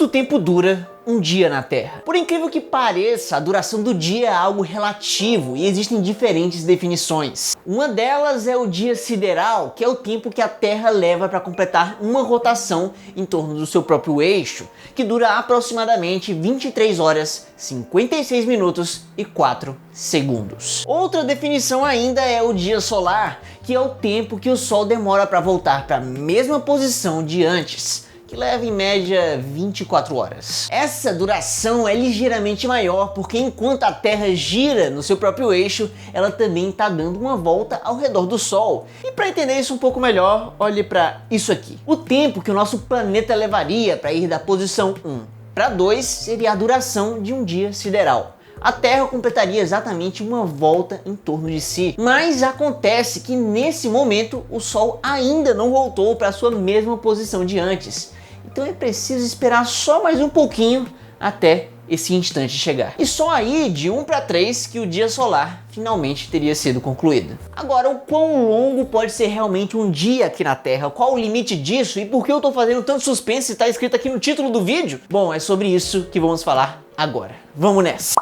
Quanto tempo dura um dia na Terra? Por incrível que pareça, a duração do dia é algo relativo e existem diferentes definições. Uma delas é o dia sideral, que é o tempo que a Terra leva para completar uma rotação em torno do seu próprio eixo, que dura aproximadamente 23 horas, 56 minutos e 4 segundos. Outra definição ainda é o dia solar, que é o tempo que o Sol demora para voltar para a mesma posição de antes, que leva em média 24 horas. Essa duração é ligeiramente maior porque enquanto a Terra gira no seu próprio eixo, ela também está dando uma volta ao redor do Sol. E para entender isso um pouco melhor, olhe para isso aqui. O tempo que o nosso planeta levaria para ir da posição 1 para 2 seria a duração de um dia sideral. A Terra completaria exatamente uma volta em torno de si. Mas acontece que nesse momento o Sol ainda não voltou para sua mesma posição de antes. Então é preciso esperar só mais um pouquinho até esse instante chegar. E só aí, de 1 para 3, que o dia solar finalmente teria sido concluído. Agora, o quão longo pode ser realmente um dia aqui na Terra? Qual o limite disso? E por que eu tô fazendo tanto suspense se está escrito aqui no título do vídeo? Bom, é sobre isso que vamos falar agora. Vamos nessa!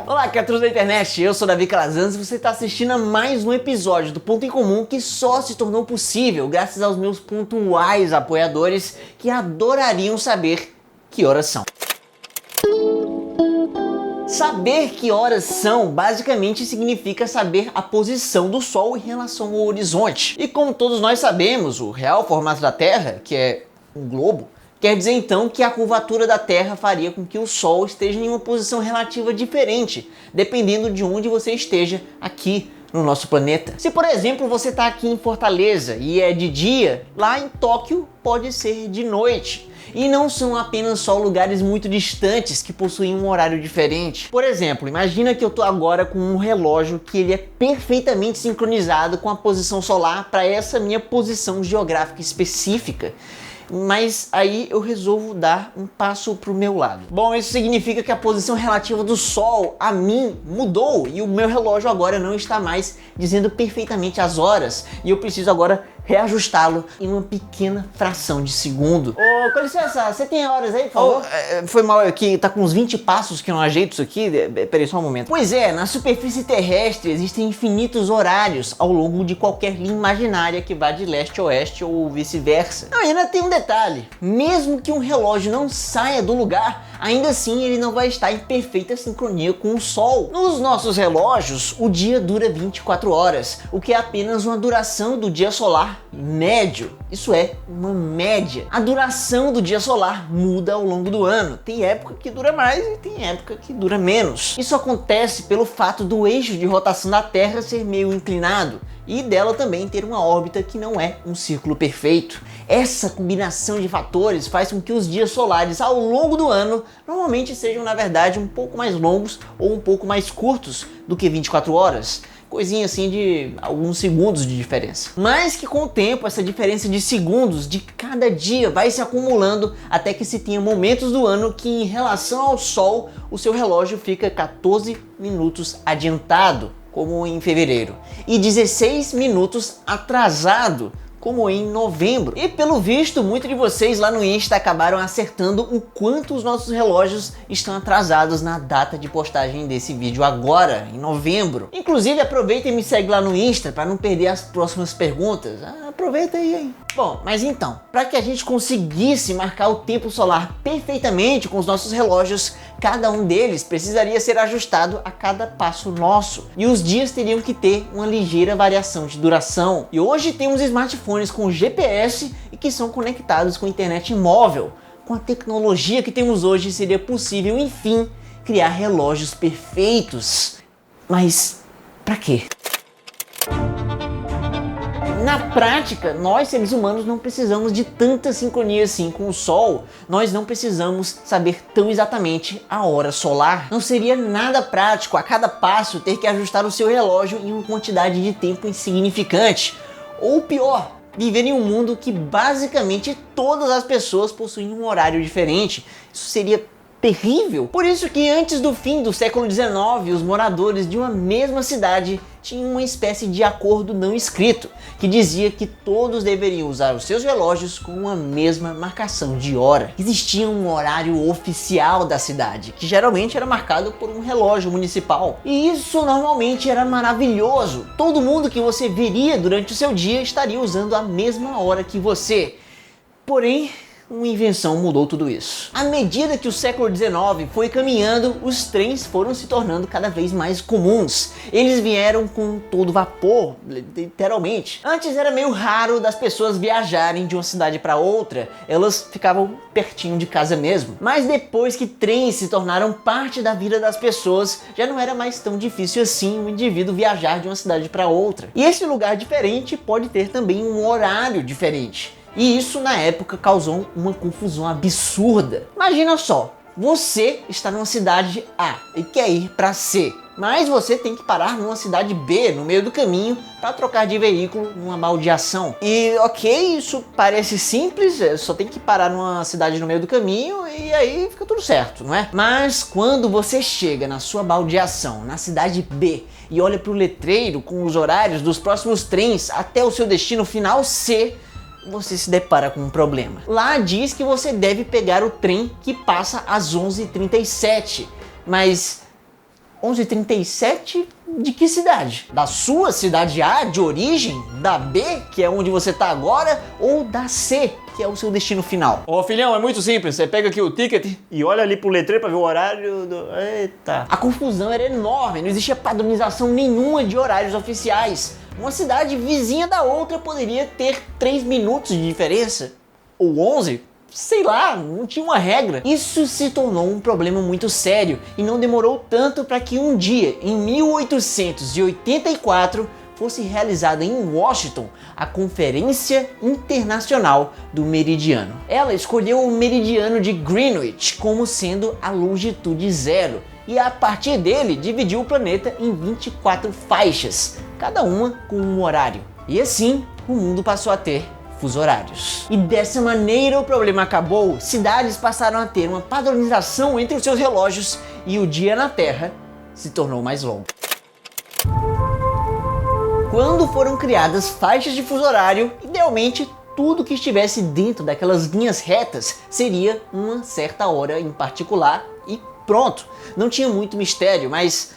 Olá, criaturas da internet, eu sou Davi Calazans e você está assistindo a mais um episódio do Ponto em Comum que só se tornou possível graças aos meus pontuais apoiadores que adorariam saber que horas são. Saber que horas são basicamente significa saber a posição do Sol em relação ao horizonte. E como todos nós sabemos, o real formato da Terra, que é um globo, quer dizer então que a curvatura da Terra faria com que o Sol esteja em uma posição relativa diferente, dependendo de onde você esteja aqui no nosso planeta. Se por exemplo você está aqui em Fortaleza e é de dia, lá em Tóquio pode ser de noite. E não são apenas só lugares muito distantes que possuem um horário diferente. Por exemplo, imagina que eu estou agora com um relógio que ele é perfeitamente sincronizado com a posição solar para essa minha posição geográfica específica. Mas aí eu resolvo dar um passo para o meu lado. Bom, isso significa que a posição relativa do Sol a mim mudou e o meu relógio agora não está mais dizendo perfeitamente as horas e eu preciso agora reajustá-lo em uma pequena fração de segundo. Ô, com licença, você tem horas aí, por favor? Foi mal aqui, tá com uns 20 passos que eu não ajeito isso aqui. Peraí só um momento. Pois é, na superfície terrestre existem infinitos horários ao longo de qualquer linha imaginária que vá de leste a oeste ou vice-versa. Não, e ainda tem um detalhe. Mesmo que um relógio não saia do lugar, ainda assim ele não vai estar em perfeita sincronia com o Sol. Nos nossos relógios, o dia dura 24 horas, o que é apenas uma duração do dia solar médio. Isso é uma média. A duração do dia solar muda ao longo do ano. Tem época que dura mais e tem época que dura menos. Isso acontece pelo fato do eixo de rotação da Terra ser meio inclinado e dela também ter uma órbita que não é um círculo perfeito. Essa combinação de fatores faz com que os dias solares ao longo do ano normalmente sejam, na verdade, um pouco mais longos ou um pouco mais curtos do que 24 horas. Coisinha assim de alguns segundos de diferença. Mas que com o tempo essa diferença de segundos de cada dia vai se acumulando até que se tenha momentos do ano que em relação ao Sol o seu relógio fica 14 minutos adiantado, como em fevereiro, e 16 minutos atrasado, como em novembro. E pelo visto, muitos de vocês lá no Insta acabaram acertando o quanto os nossos relógios estão atrasados na data de postagem desse vídeo agora, em novembro. Inclusive, aproveita e me segue lá no Insta para não perder as próximas perguntas. Aproveita aí, hein? Bom, mas então, para que a gente conseguisse marcar o tempo solar perfeitamente com os nossos relógios, cada um deles precisaria ser ajustado a cada passo nosso. E os dias teriam que ter uma ligeira variação de duração. E hoje temos smartphones com GPS e que são conectados com a internet móvel. Com a tecnologia que temos hoje, seria possível, enfim, criar relógios perfeitos. Mas para quê? Na prática, nós seres humanos não precisamos de tanta sincronia assim com o Sol. Nós não precisamos saber tão exatamente a hora solar. Não seria nada prático a cada passo ter que ajustar o seu relógio em uma quantidade de tempo insignificante. Ou pior, viver em um mundo que basicamente todas as pessoas possuem um horário diferente. Isso seria terrível. Por isso que antes do fim do século XIX, os moradores de uma mesma cidade tinha uma espécie de acordo não escrito, que dizia que todos deveriam usar os seus relógios com a mesma marcação de hora. Existia um horário oficial da cidade, que geralmente era marcado por um relógio municipal. E isso normalmente era maravilhoso. Todo mundo que você veria durante o seu dia estaria usando a mesma hora que você. Porém, uma invenção mudou tudo isso. À medida que o século XIX foi caminhando, os trens foram se tornando cada vez mais comuns. Eles vieram com todo vapor, literalmente. Antes era meio raro das pessoas viajarem de uma cidade para outra, elas ficavam pertinho de casa mesmo. Mas depois que trens se tornaram parte da vida das pessoas, já não era mais tão difícil assim um indivíduo viajar de uma cidade para outra. E esse lugar diferente pode ter também um horário diferente. E isso na época causou uma confusão absurda. Imagina só, você está numa cidade A e quer ir para C, mas você tem que parar numa cidade B no meio do caminho para trocar de veículo numa baldeação. E ok, isso parece simples, só tem que parar numa cidade no meio do caminho e aí fica tudo certo, não é? Mas quando você chega na sua baldeação na cidade B e olha para o letreiro com os horários dos próximos trens até o seu destino final C, você se depara com um problema. Lá diz que você deve pegar o trem que passa às 11h37, mas 11h37 de que cidade? Da sua cidade A, de origem? Da B, que é onde você está agora? Ou da C, que é o seu destino final? Ô filhão, é muito simples, você pega aqui o ticket e olha ali pro letreiro para ver o horário do... Eita! A confusão era enorme, não existia padronização nenhuma de horários oficiais. Uma cidade vizinha da outra poderia ter 3 minutos de diferença, ou 11, sei lá, não tinha uma regra. Isso se tornou um problema muito sério e não demorou tanto para que um dia, em 1884, fosse realizada em Washington a Conferência Internacional do Meridiano. Ela escolheu o meridiano de Greenwich como sendo a longitude zero e a partir dele dividiu o planeta em 24 faixas, cada uma com um horário. E assim o mundo passou a ter fusos horários. E dessa maneira o problema acabou, cidades passaram a ter uma padronização entre os seus relógios e o dia na Terra se tornou mais longo. Quando foram criadas faixas de fuso horário, idealmente tudo que estivesse dentro daquelas linhas retas seria uma certa hora em particular e pronto. Não tinha muito mistério, mas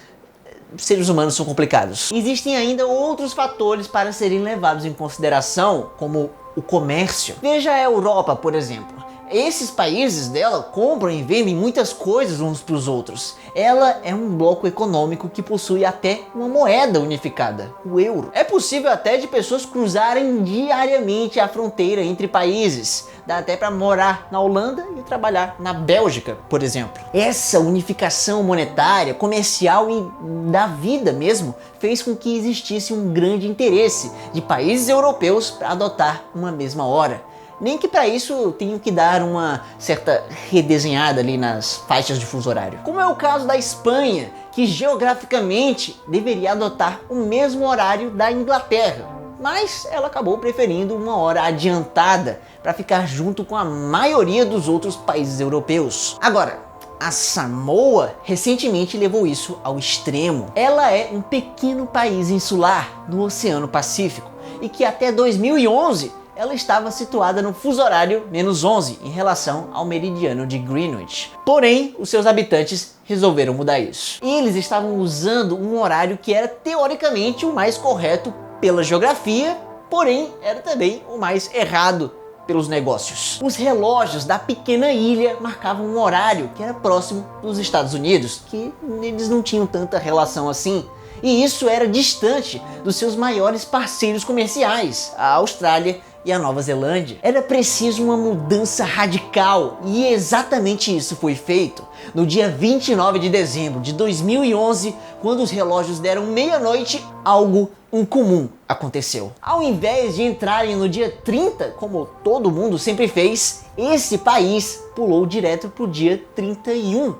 seres humanos são complicados. Existem ainda outros fatores para serem levados em consideração, como o comércio. Veja a Europa, por exemplo. Esses países dela compram e vendem muitas coisas uns para os outros. Ela é um bloco econômico que possui até uma moeda unificada, o euro. É possível até de pessoas cruzarem diariamente a fronteira entre países. Dá até para morar na Holanda e trabalhar na Bélgica, por exemplo. Essa unificação monetária, comercial e da vida mesmo fez com que existisse um grande interesse de países europeus para adotar uma mesma hora. Nem que para isso tenham que dar uma certa redesenhada ali nas faixas de fuso horário. Como é o caso da Espanha, que geograficamente deveria adotar o mesmo horário da Inglaterra, mas ela acabou preferindo uma hora adiantada para ficar junto com a maioria dos outros países europeus. Agora, a Samoa recentemente levou isso ao extremo. Ela é um pequeno país insular no Oceano Pacífico e que até 2011 ela estava situada no fuso horário -11 em relação ao meridiano de Greenwich. Porém, os seus habitantes resolveram mudar isso. Eles estavam usando um horário que era teoricamente o mais correto pela geografia, porém era também o mais errado pelos negócios. Os relógios da pequena ilha marcavam um horário que era próximo dos Estados Unidos, que eles não tinham tanta relação assim. E isso era distante dos seus maiores parceiros comerciais, a Austrália e a Nova Zelândia. Era preciso uma mudança radical e exatamente isso foi feito no dia 29 de dezembro de 2011, quando os relógios deram meia-noite, algo incomum aconteceu. Ao invés de entrarem no dia 30, como todo mundo sempre fez, esse país pulou direto para o dia 31.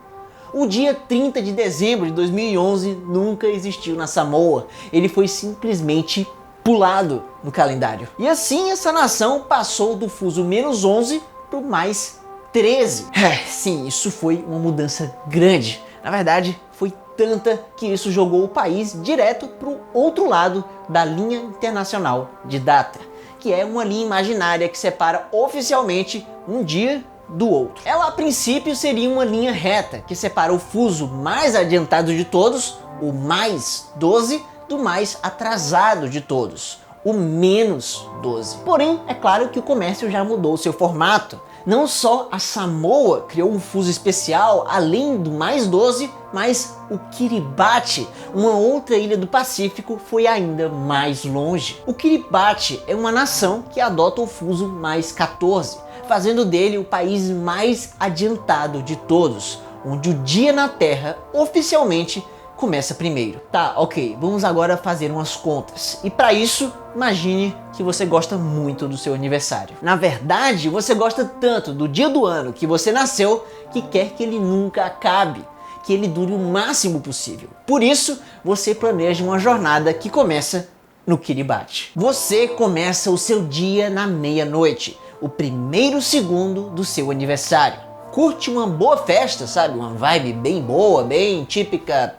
O dia 30 de dezembro de 2011 nunca existiu na Samoa. Ele foi simplesmente pulado no calendário. E assim essa nação passou do fuso -11 para o +13. Sim, isso foi uma mudança grande. Na verdade, foi tanta que isso jogou o país direto para o outro lado da linha internacional de data, que é uma linha imaginária que separa oficialmente um dia do outro. Ela a princípio seria uma linha reta que separa o fuso mais adiantado de todos, o mais 12, do mais atrasado de todos, o menos 12. Porém, é claro que o comércio já mudou seu formato. Não só a Samoa criou um fuso especial além do mais 12, mas o Kiribati, uma outra ilha do Pacífico, foi ainda mais longe. O Kiribati é uma nação que adota o fuso mais 14, fazendo dele o país mais adiantado de todos, onde o dia na Terra oficialmente começa primeiro. Tá, ok, vamos agora fazer umas contas. E para isso, imagine que você gosta muito do seu aniversário. Na verdade, você gosta tanto do dia do ano que você nasceu que quer que ele nunca acabe, que ele dure o máximo possível. Por isso, você planeja uma jornada que começa no Kiribati. Você começa o seu dia na meia-noite, o primeiro segundo do seu aniversário. Curte uma boa festa, sabe? Uma vibe bem boa, bem típica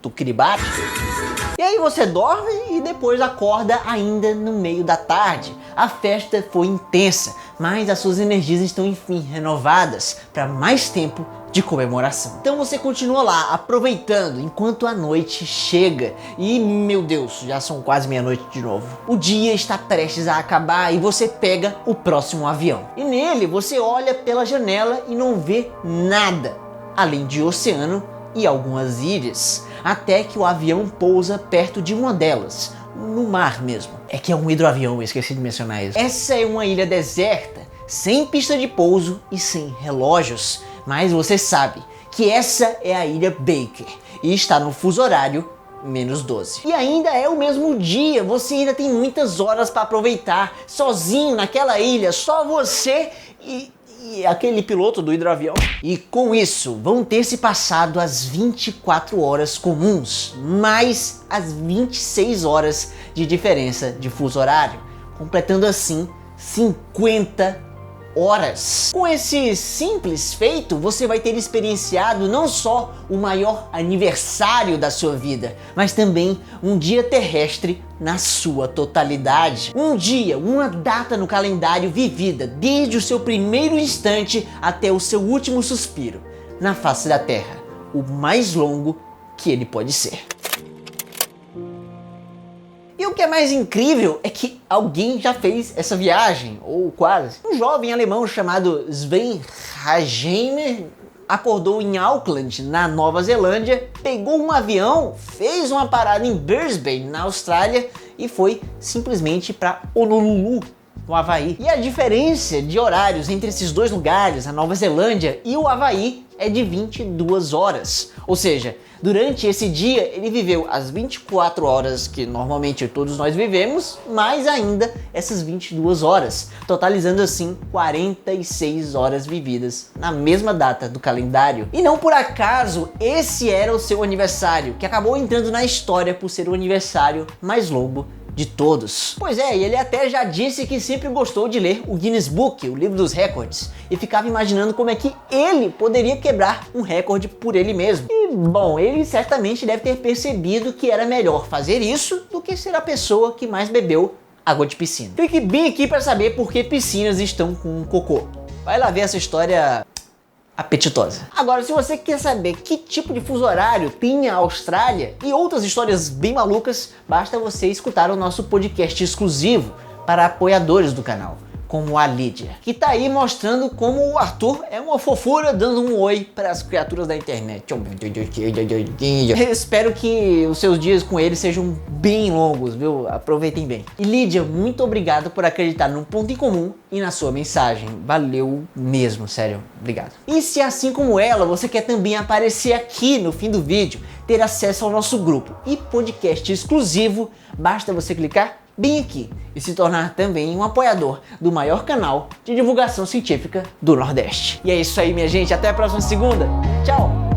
do Kiribati. E aí você dorme e depois acorda ainda no meio da tarde. A festa foi intensa, mas as suas energias estão enfim renovadas para mais tempo de comemoração. Então você continua lá aproveitando enquanto a noite chega e, meu Deus, já são quase meia-noite de novo. O dia está prestes a acabar e você pega o próximo avião. E nele você olha pela janela e não vê nada, além de oceano e algumas ilhas, até que o avião pousa perto de uma delas, no mar mesmo. É que é um hidroavião, eu esqueci de mencionar isso. Essa é uma ilha deserta, sem pista de pouso e sem relógios, mas você sabe que essa é a ilha Baker e está no fuso horário menos 12. E ainda é o mesmo dia, você ainda tem muitas horas para aproveitar, sozinho naquela ilha, só você e aquele piloto do hidroavião. E com isso, vão ter se passado as 24 horas comuns, mais as 26 horas de diferença de fuso horário, completando assim 50 horas. Com esse simples feito, você vai ter experienciado não só o maior aniversário da sua vida, mas também um dia terrestre na sua totalidade. Um dia, uma data no calendário vivida desde o seu primeiro instante até o seu último suspiro na face da Terra, o mais longo que ele pode ser. E o que é mais incrível é que alguém já fez essa viagem, ou quase. Um jovem alemão chamado Sven Rajheimer acordou em Auckland, na Nova Zelândia, pegou um avião, fez uma parada em Brisbane, na Austrália, e foi simplesmente para Honolulu, no Havaí. E a diferença de horários entre esses dois lugares, a Nova Zelândia e o Havaí, é de 22 horas. Ou seja, durante esse dia ele viveu as 24 horas que normalmente todos nós vivemos, mais ainda essas 22 horas, totalizando assim 46 horas vividas na mesma data do calendário. E não por acaso esse era o seu aniversário, que acabou entrando na história por ser o aniversário mais longo de todos. Pois é, e ele até já disse que sempre gostou de ler o Guinness Book, o livro dos recordes, e ficava imaginando como é que ele poderia quebrar um recorde por ele mesmo. E bom, ele certamente deve ter percebido que era melhor fazer isso do que ser a pessoa que mais bebeu água de piscina. Fique bem aqui para saber por que piscinas estão com cocô. Vai lá ver essa história apetitosa. Agora, se você quer saber que tipo de fuso horário tem a Austrália e outras histórias bem malucas, basta você escutar o nosso podcast exclusivo para apoiadores do canal, como a Lídia, que tá aí mostrando como o Arthur é uma fofura dando um oi para as criaturas da internet. Eu espero que os seus dias com ele sejam bem longos, viu? Aproveitem bem. E Lídia, muito obrigado por acreditar num ponto em comum e na sua mensagem. Valeu mesmo, sério. Obrigado. E se assim como ela, você quer também aparecer aqui no fim do vídeo, ter acesso ao nosso grupo e podcast exclusivo, basta você clicar bem aqui e se tornar também um apoiador do maior canal de divulgação científica do Nordeste. E é isso aí, minha gente. Até a próxima segunda. Tchau!